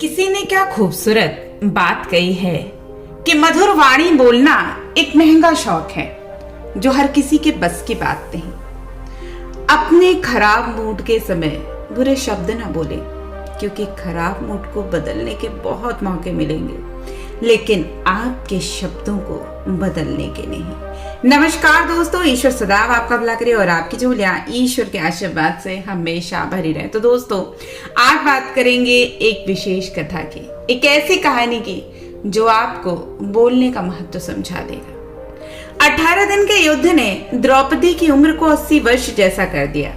किसी ने क्या खूबसूरत बात कही है कि मधुर वाणी बोलना एक महंगा शौक है जो हर किसी के बस की बात नहीं। अपने खराब मूड के समय बुरे शब्द ना बोले, क्योंकि खराब मूड को बदलने के बहुत मौके मिलेंगे, लेकिन आपके शब्दों को बदलने के नहीं। नमस्कार दोस्तों, ईश्वर सदैव आपका भला करे और आपकी झोलियां ईश्वर के आशीर्वाद से हमेशा भरी रहे। तो दोस्तों, आज बात करेंगे एक विशेष कथा की, एक ऐसी कहानी की जो आपको बोलने का महत्व समझा देगा। 18 दिन के युद्ध ने द्रौपदी की उम्र को 80 वर्ष जैसा कर दिया,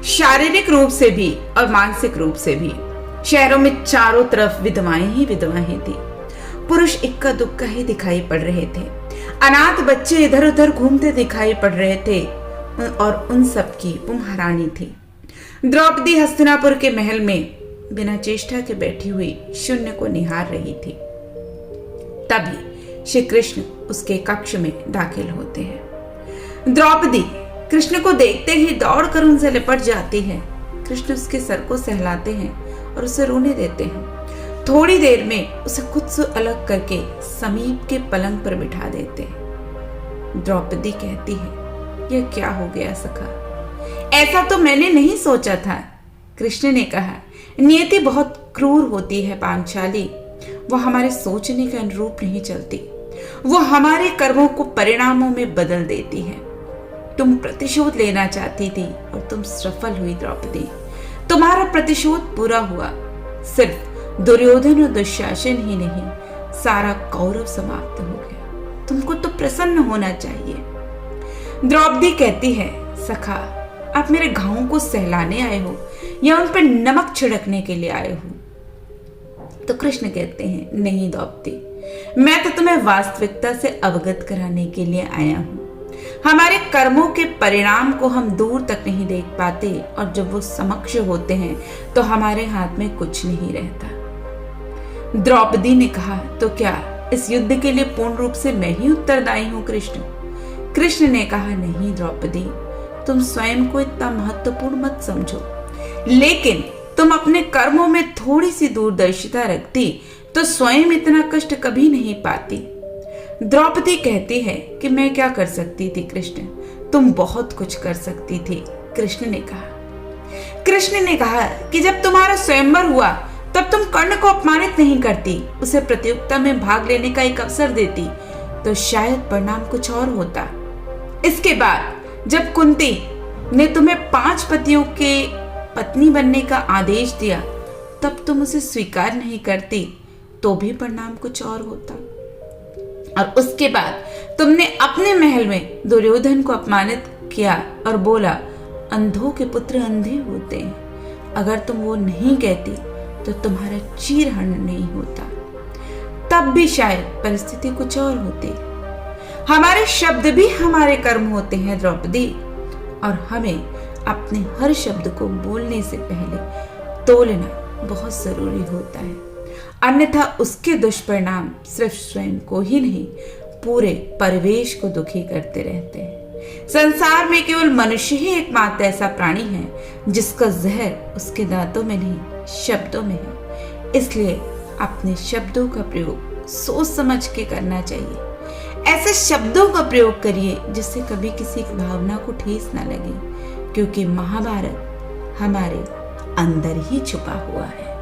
शारीरिक रूप से भी और मानसिक रूप से भी। शहरों में चारों तरफ विधवाएं ही विधवाएं थी। पुरुष इक्का दुक्का ही दिखाई पड़ रहे थे। अनाथ बच्चे इधर उधर घूमते दिखाई पड़ रहे थे और उन सब की वो महारानी थी। द्रौपदी हस्तिनापुर के महल में बिना चेष्टा के बैठी हुई शून्य को निहार रही थी। तभी श्री कृष्ण उसके कक्ष में दाखिल होते हैं। द्रौपदी कृष्ण को देखते ही दौड़कर उनसे लिपट जाती है। कृष्ण उसके सर को सहलाते हैं और उसे रोने देते हैं। थोड़ी देर में उसे खुद से अलग करके समीप के पलंग पर बिठा देते हैं। द्रौपदी कहती है, यह क्या हो गया सखा? ऐसा तो मैंने नहीं सोचा था। कृष्ण ने कहा, नियति बहुत क्रूर होती है पांचाली। वो हमारे सोचने के अनुरूप नहीं चलती। वो हमारे कर्मों को परिणामों में बदल देती है। तुम प्रतिशोध लेना चाहती थी और तुम सफल हुई द्रौपदी। तुम्हारा प्रतिशोध पूरा हुआ। सिर्फ दुर्योधन और दुशासन ही नहीं, सारा कौरव समाप्त हो गया। तुमको तो प्रसन्न होना चाहिए। द्रौपदी कहती है, सखा, आप मेरे घावों को सहलाने आए हो या उन पर नमक छिड़कने के लिए आए हो? तो कृष्ण कहते हैं, नहीं द्रौपदी, मैं तो तुम्हें वास्तविकता से अवगत कराने के लिए आया हूं। हमारे कर्मों के परिणाम को हम दूर तक नहीं देख पाते और जब वो समक्ष होते हैं तो हमारे हाथ में कुछ नहीं रहता। द्रौपदी ने कहा, तो क्या इस युद्ध के लिए पूर्ण रूप से मैं ही उत्तरदायी हूं कृष्ण? कृष्ण ने कहा, नहीं द्रौपदी, तुम स्वयं को इतना महत्वपूर्ण मत समझो, लेकिन तुम अपने कर्मों में थोड़ी सी दूरदर्शिता रखती तो स्वयं इतना कष्ट कभी नहीं पाती। द्रौपदी कहती है कि मैं क्या कर सकती थी कृष्ण? तुम बहुत कुछ कर सकती थी। कृष्ण ने कहा कि जब तुम्हारा स्वयंवर हुआ तब तुम कर्ण को अपमानित नहीं करती, उसे प्रतियोगिता में भाग लेने का एक अवसर देती, तो शायद परिणाम कुछ और होता। इसके बाद जब कुंती ने तुम्हें 5 पतियों के पत्नी बनने का आदेश दिया, तब तुम उसे स्वीकार नहीं करती, तो भी परिणाम कुछ और होता। और उसके बाद तुमने अपने महल में दुर्योधन को अपमानित किया और बोला, अंधों के पुत्र अंधे होते हैं। अगर तुम वो नहीं कहती तो तुम्हारा चीरहरण नहीं होता, तब भी शायद परिस्थिति कुछ और होती। हमारे शब्द भी हमारे कर्म होते हैं द्रौपदी, और हमें अपने हर शब्द को बोलने से पहले तोलना बहुत जरूरी होता है, अन्यथा उसके दुष्परिणाम सिर्फ स्वयं को ही नहीं, पूरे परिवेश को दुखी करते रहते हैं। संसार में केवल मनुष्य ही एकमात्र ऐसा प्राणी है जिसका जहर उसके दांतों में नहीं, शब्दों में है। इसलिए अपने शब्दों का प्रयोग सोच समझ के करना चाहिए। ऐसे शब्दों का प्रयोग करिए जिससे कभी किसी की भावना को ठेस ना लगे, क्योंकि महाभारत हमारे अंदर ही छुपा हुआ है।